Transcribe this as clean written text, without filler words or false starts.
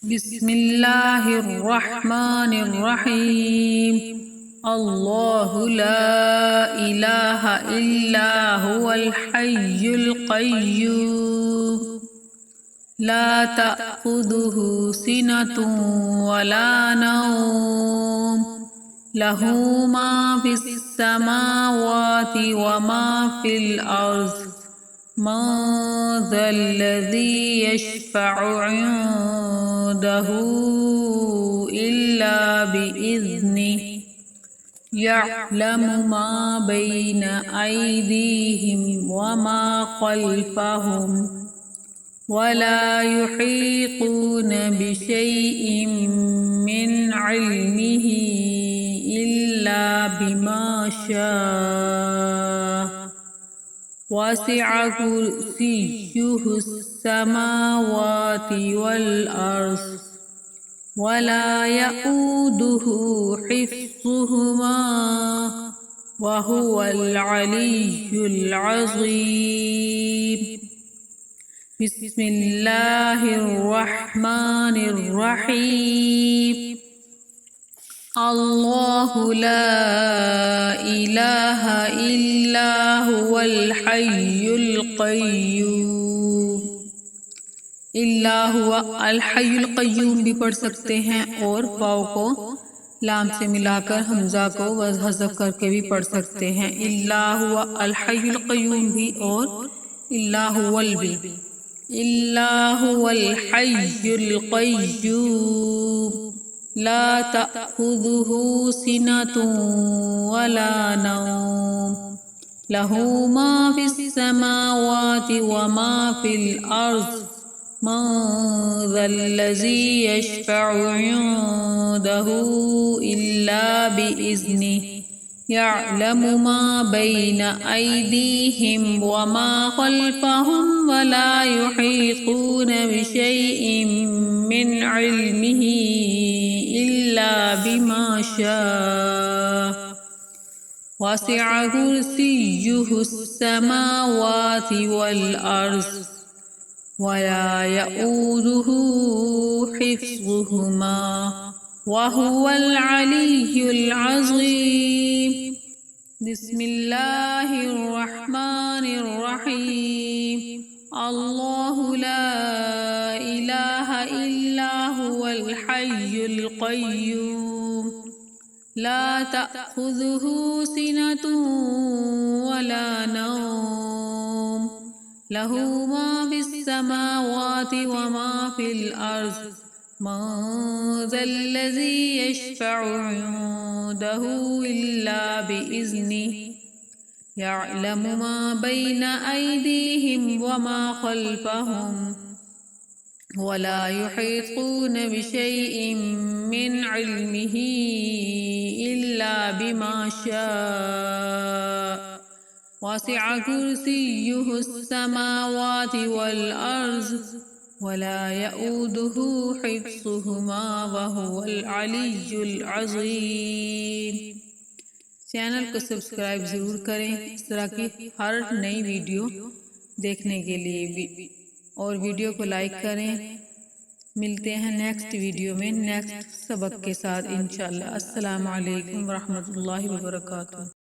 بسم اللہ الرحمن الرحیم اللہ لا الہ الا هو الحی القیوم لا تأخذه سنة ولا نوم له ما في السماوات وما في الأرض من ذا الذي يشفع عنده إلا بإذنه يعلم ما بين أيديهم وما خلفهم ولا يحيطون بشيء من علمه إلا بما شاء وسع كرسيه السماوات والأرض ولا يؤوده حفظهما وهو العلي العظيم بسم اللہ الرحمن الرحیم اللہ لا الہ الا هو الحی القیوم اللہ هو الحی القیوم بھی پڑھ سکتے ہیں اور واو کو لام سے ملا کر حمزہ کو حذف کر کے بھی پڑھ سکتے ہیں اللہ هو الحی القیوم بھی اور اللہ هو بھی اللہ هو الحی القیوم لا تأخذه سنة ولا نوم له ما في السماوات وما في الأرض من ذا الذي يشفع عنده إلا بإذنه يعلم ما بين أيديهم وما خلفهم ولا يحيطون بشيء من علمه إلا بما شاء وسع كرسيه السماوات والأرض ولا يؤوده حفظهما وهو العلي العظيم بسم اللہ الرحمن الرحیم اللہ لا الہ الا هو الحی القیوم لا تأخذه سنة ولا نوم له ما في السماوات وما في الأرض من ذا الذي يشفع عنده إلا بإذنه يعلم ما بين أيديهم وما خلفهم ولا يحيطون بشيء من علمه إلا بما شاء وسع كرسيه السماوات والأرض ولا يؤوده حفظهما وهو العلي العظيم چینل کو سبسکرائب ضرور کریں اس طرح کی ہر نئی ویڈیو دیکھنے کے لیے اور ویڈیو کو لائک کریں ملتے ہیں نیکسٹ ویڈیو میں نیکسٹ سبق کے ساتھ انشاءاللہ السلام علیکم ورحمۃ اللہ وبرکاتہ